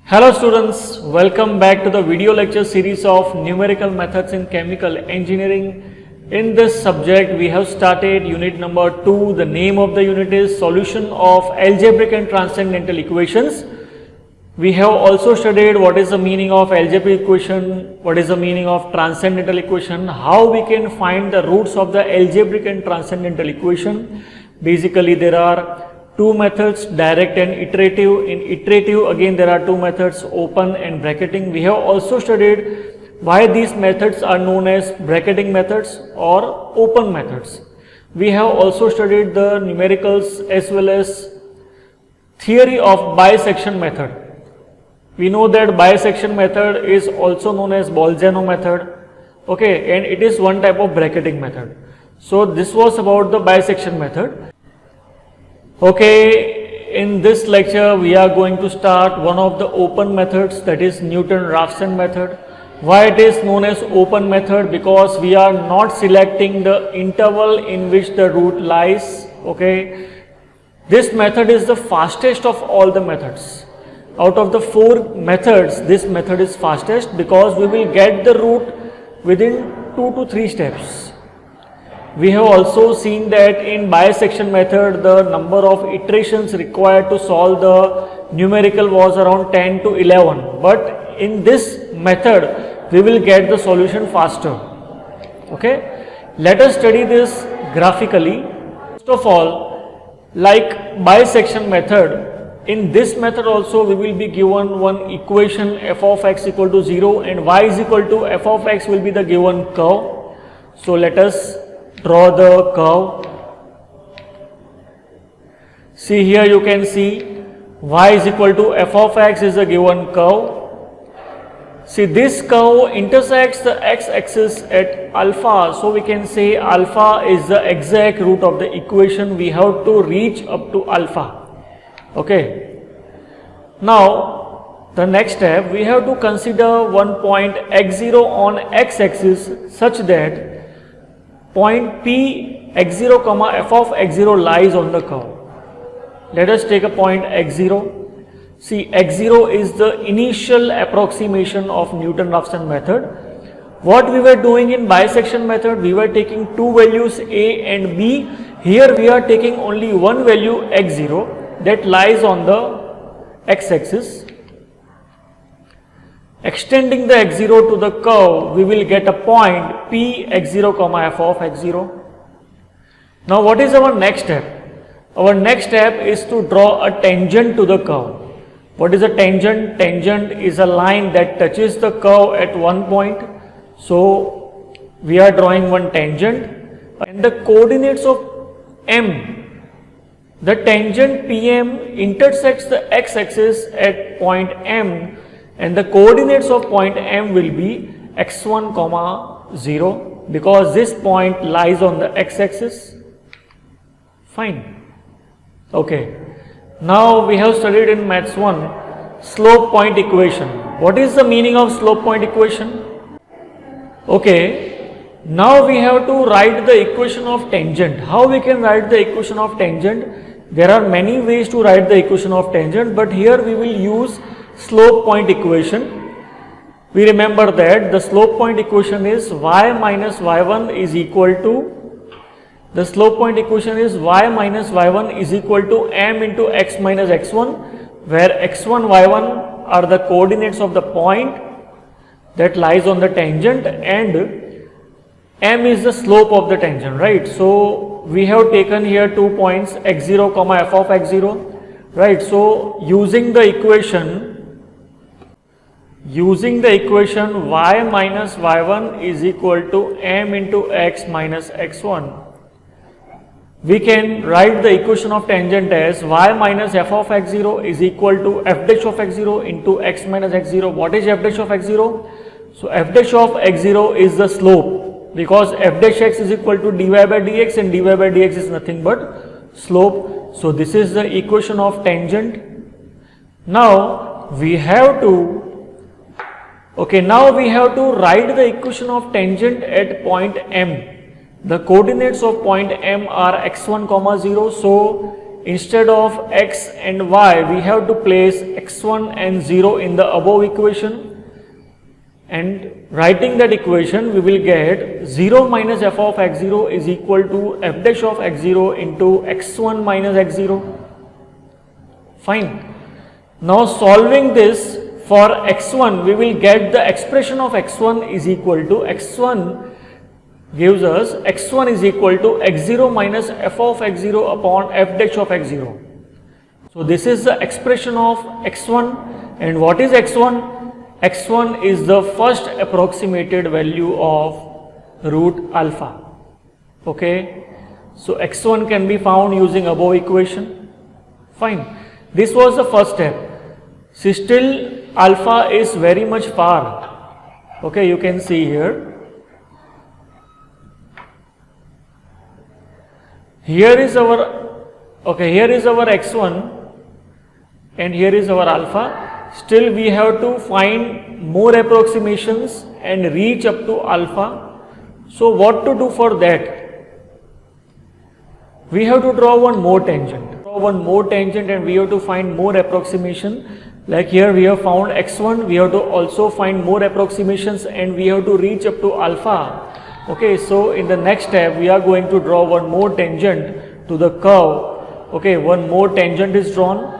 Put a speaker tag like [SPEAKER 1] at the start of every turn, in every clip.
[SPEAKER 1] Hello students, welcome back to the video lecture series of numerical methods in chemical engineering. In this subject we have started unit number 2. The name of the unit is solution of algebraic and transcendental equations. We have also studied what is the meaning of algebraic equation, what is the meaning of transcendental equation, how we can find the roots of the algebraic and transcendental equation. Basically there are two methods, direct and iterative. In iterative again there are two methods, open and bracketing. We have also studied why these methods are known as bracketing methods or open methods. We have also studied the numericals as well as theory of bisection method. We know that bisection method is also known as Bolzano method, okay, and it is one type of bracketing method. So this was about the bisection method. Okay, in this lecture we are going to start one of the open methods, that is Newton-Raphson method. Why it is known as open method? Because we are not selecting the interval in which the root lies. Okay, this method is the fastest of all the methods. Out of the four methods, this method is fastest because we will get the root within 2 to 3 steps. We have also seen that in bisection method the number of iterations required to solve the numerical was around 10 to 11, but in this method we will get the solution faster. Okay, let us study this graphically. First of all, like bisection method, in this method also we will be given one equation, f of x equal to 0 and y is equal to f of x will be the given curve. So let us draw the curve. See here, you can see y is equal to f of x is a given curve. See, this curve intersects the x-axis at alpha, so we can say alpha is the exact root of the equation. We have to reach up to alpha. Okay. Now the next step, we have to consider one point x0 on x-axis such that point P x0 comma f of x0 lies on the curve. Let us take a point x0. See, x0 is the initial approximation of Newton-Raphson method. What we were doing in bisection method, we were taking two values a and b. Here we are taking only one value x0 that lies on the x-axis. Extending the x0 to the curve, we will get a point P x0 comma f of x0. Now what is our next step? Our next step is to draw a tangent to the curve. What is a tangent? Tangent is a line that touches the curve at one point. So we are drawing one tangent and the coordinates of M. The tangent PM intersects the x-axis at point M and the coordinates of point M will be x1 comma 0 because this point lies on the x-axis. Fine. Okay. Now we have studied in maths 1 slope point equation. What is the meaning of slope point equation? Okay. Now we have to write the equation of tangent. How we can write the equation of tangent? There are many ways to write the equation of tangent, but here we will use slope point equation. We remember that the slope point equation is y minus y1 is equal to, the slope point equation is y minus y1 is equal to m into x minus x1, where x1, y1 are the coordinates of the point that lies on the tangent and m is the slope of the tangent, right? So we have taken here 2 points x0 comma f of x0, right? So using the equation y minus y1 is equal to m into x minus x1, we can write the equation of tangent as y minus f of x0 is equal to f dash of x0 into x minus x0. What is f dash of x0? So f dash of x0 is the slope because f dash x is equal to dy by dx and dy by dx is nothing but slope. So this is the equation of tangent. Now we have to write the equation of tangent at point M. The coordinates of point M are x1 comma 0. So instead of x and y, we have to place x1 and 0 in the above equation, and writing that equation we will get 0 minus f of x0 is equal to f dash of x0 into x1 minus x0. Fine. Now solving this for x1, we will get the expression of x1 is equal to x1 gives us x1 is equal to x0 minus f of x0 upon f dash of x0. So this is the expression of x1, and what is x1? x1 is the first approximated value of root alpha. Okay, so x1 can be found using above equation. Fine. This was the first step. See, still alpha is very much far. Okay, you can see here. Here is our x1 and here is our alpha. Still we have to find more approximations and reach up to alpha. So what to do for that? We have to draw one more tangent. And we have to find more approximation. Like here we have found x1, we have to also find more approximations and we have to reach up to alpha. Okay, so in the next step we are going to draw one more tangent to the curve. Okay, one more tangent is drawn,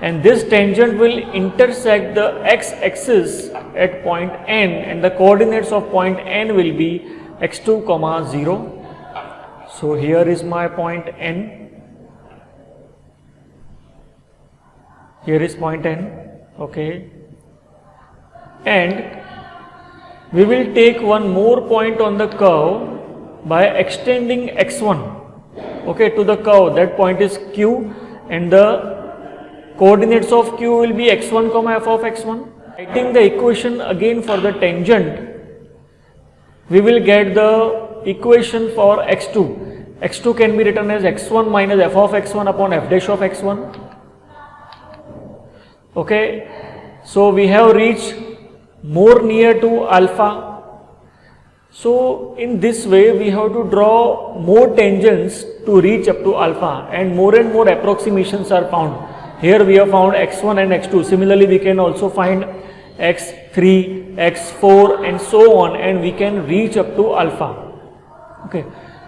[SPEAKER 1] and this tangent will intersect the x-axis at point n, and the coordinates of point n will be x2, 0. So here is my point n. Here is point n. Okay, and we will take one more point on the curve by extending x1, okay, to the curve. That point is q, and the coordinates of q will be x1, f of x1. Writing the equation again for the tangent, we will get the equation for x2. x2 can be written as x1 minus f of x1 upon f dash of x1. Okay, so we have reached more near to alpha. So in this way we have to draw more tangents to reach up to alpha, and more approximations are found. Here we have found x1 and x2. Similarly we can also find x3, x4 and so on, and we can reach up to alpha. Okay,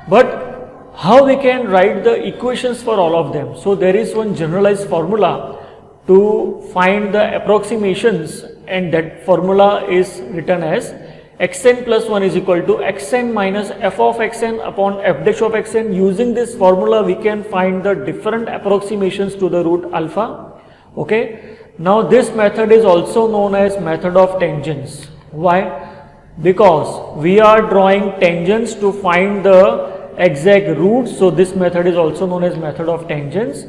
[SPEAKER 1] but how we can write the equations for all of them? So there is one generalized formula to find the approximations, and that formula is written as xn plus 1 is equal to xn minus f of xn upon f dash of xn. Using this formula we can find the different approximations to the root alpha. Okay, now this method is also known as method of tangents. Why? Because we are drawing tangents to find the exact roots, so this method is also known as method of tangents.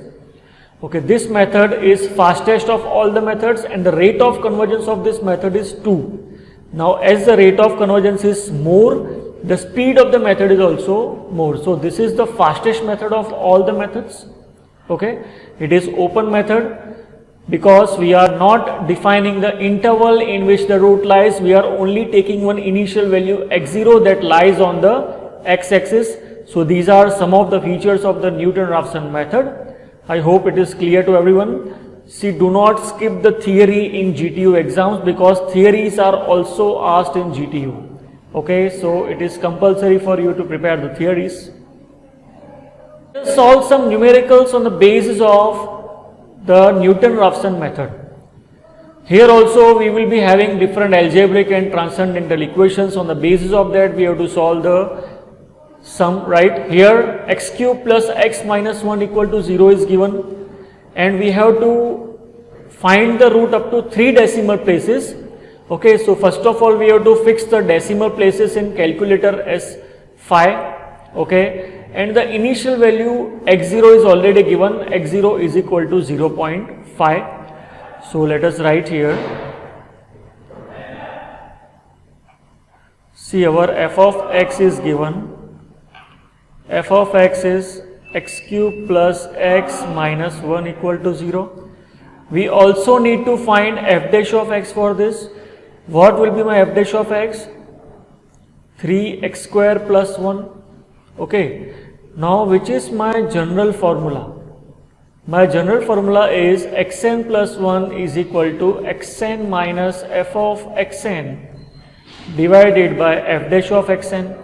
[SPEAKER 1] Okay, this method is fastest of all the methods, and the rate of convergence of this method is 2. Now as the rate of convergence is more, the speed of the method is also more. So this is the fastest method of all the methods. Okay, it is open method because we are not defining the interval in which the root lies. We are only taking one initial value x0 that lies on the x-axis. So these are some of the features of the Newton-Raphson method. I hope it is clear to everyone. See, do not skip the theory in GTU exams, because theories are also asked in GTU. Okay, so it is compulsory for you to prepare the theories. Let's solve some numericals on the basis of the Newton-Raphson method. Here also we will be having different algebraic and transcendental equations. On the basis of that we have to solve the sum, right? Here x cube plus x minus 1 equal to 0 is given, and we have to find the root up to 3 decimal places. Okay, so first of all we have to fix the decimal places in calculator as 5. Okay, and the initial value x0 is already given. x0 is equal to 0.5. So let us write here. See, our f of x is given. F of x is x cube plus x minus 1 equal to 0. We also need to find f dash of x for this. What will be my f dash of x? 3x square plus 1. Okay, now which is my general formula? My general formula is xn plus 1 is equal to xn minus f of xn divided by f dash of xn.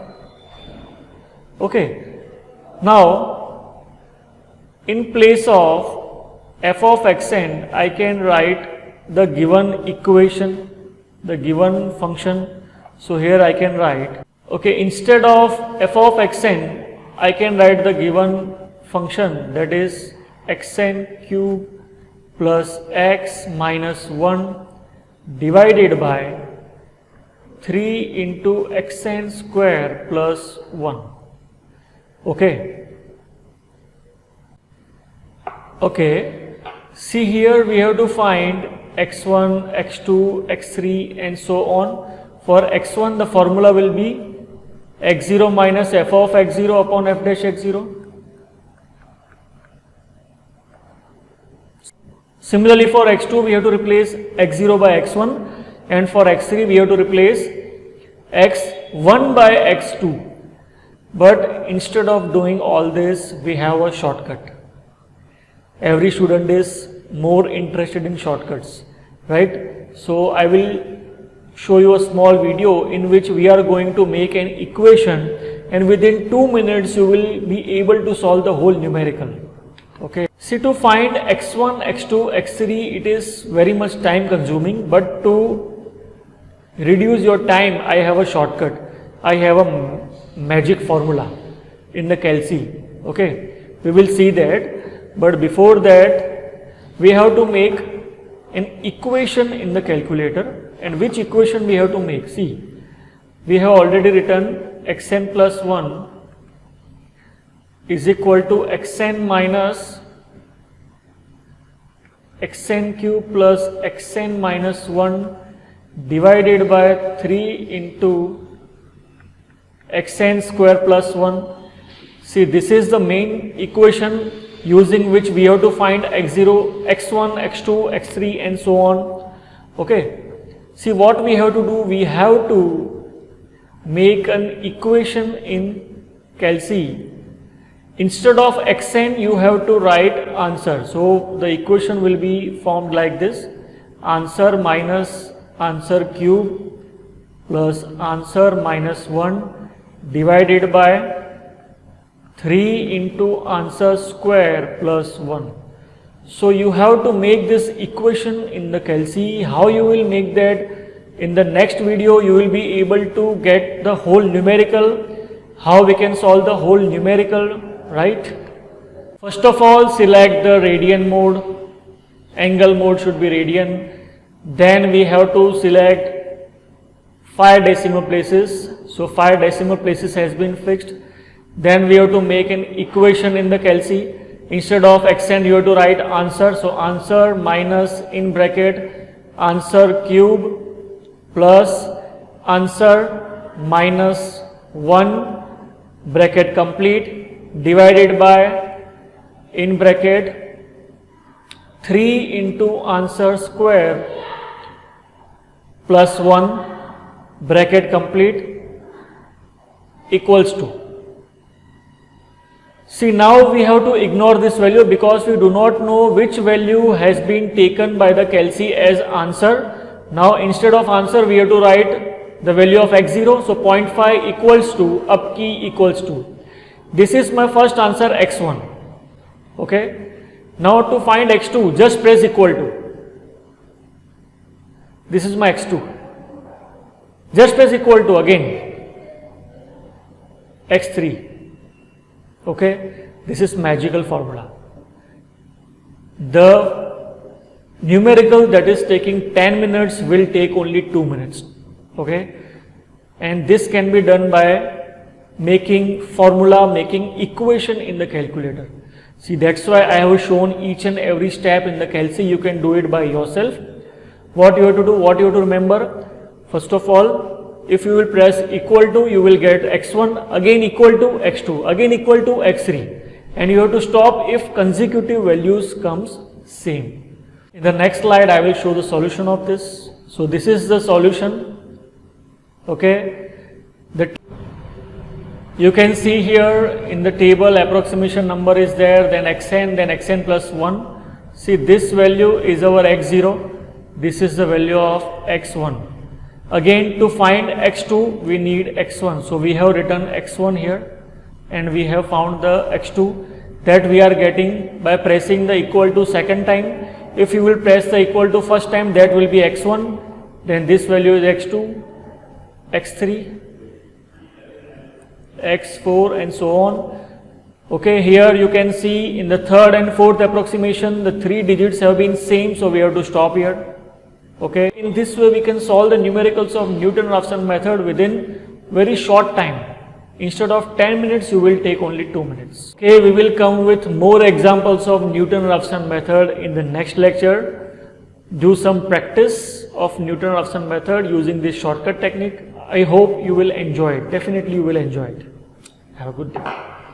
[SPEAKER 1] Okay. Now, in place of f of xn, I can write the given equation, the given function. So here I can write, okay, instead of f of xn, I can write the given function, that is xn cube plus x minus 1 divided by 3 into xn square plus 1. Okay. Okay. See, here we have to find x1, x2, x3 and so on. For x1 the formula will be x0 minus f of x0 upon f dash x0. Similarly, for x2 we have to replace x0 by x1, and for x3 we have to replace x1 by x2. But instead of doing all this, we have a shortcut. Every student is more interested in shortcuts, right? So I will show you a small video in which we are going to make an equation, and within 2 minutes you will be able to solve the whole numerical. Okay. See, to find x1, x2, x3, it is very much time consuming, but to reduce your time, I have a shortcut. I have a magic formula in the calci. Okay. We will see that, but before that we have to make an equation in the calculator. And which equation we have to make? See, we have already written xn plus 1 is equal to xn minus xn cube plus xn minus 1 divided by 3 into xn square plus 1. See, this is the main equation using which we have to find x0, x1, x2, x3 and so on. Okay. See, what we have to do, we have to make an equation in calci. Instead of xn, you have to write answer. So the equation will be formed like this: answer minus answer cube plus answer minus 1 divided by 3 into answer square plus 1. So you have to make this equation in the calci. How you will make that? In the next video you will be able to get the whole numerical, how we can solve the whole numerical, right? First of all, select the radian mode, angle mode should be radian. Then we have to select 5 decimal places. So 5 decimal places has been fixed. Then we have to make an equation in the calci. Instead of xn, you have to write answer. So answer minus in bracket answer cube plus answer minus 1 bracket complete divided by in bracket 3 into answer square plus 1 bracket complete equals to. See, now we have to ignore this value because we do not know which value has been taken by the calci as answer. Now instead of answer we have to write the value of x0. So 0.5 equals to up key equals to. This is my first answer x1. Okay. Now to find x2, just press equal to. This is my x2. Just press equal to again x3. Okay, this is magical formula. The numerical that is taking 10 minutes will take only 2 minutes. Okay, and this can be done by making formula, making equation in the calculator. See, that's why I have shown each and every step in the calci. You can do it by yourself. What you have to do, what you have to remember, first of all, if you will press equal to, you will get x1, again equal to x2, again equal to x3, and you have to stop if consecutive values comes same. In the next slide I will show the solution of this. So this is the solution. Okay, You can see here in the table approximation number is there, then xn plus 1. See, this value is our x0, this is the value of x1. Again, to find x2 we need x1, so we have written x1 here and we have found the x2 that we are getting by pressing the equal to second time. If you will press the equal to first time, that will be x1, then this value is x2, x3, x4 and so on. Okay, here you can see in the third and fourth approximation the 3 digits have been same, so we have to stop here. Okay, in this way we can solve the numericals of Newton-Raphson method within very short time. Instead of 10 minutes, you will take only 2 minutes. Okay, we will come with more examples of Newton-Raphson method in the next lecture. Do some practice of Newton-Raphson method using this shortcut technique. I hope you will enjoy it. Definitely you will enjoy it. Have a good day.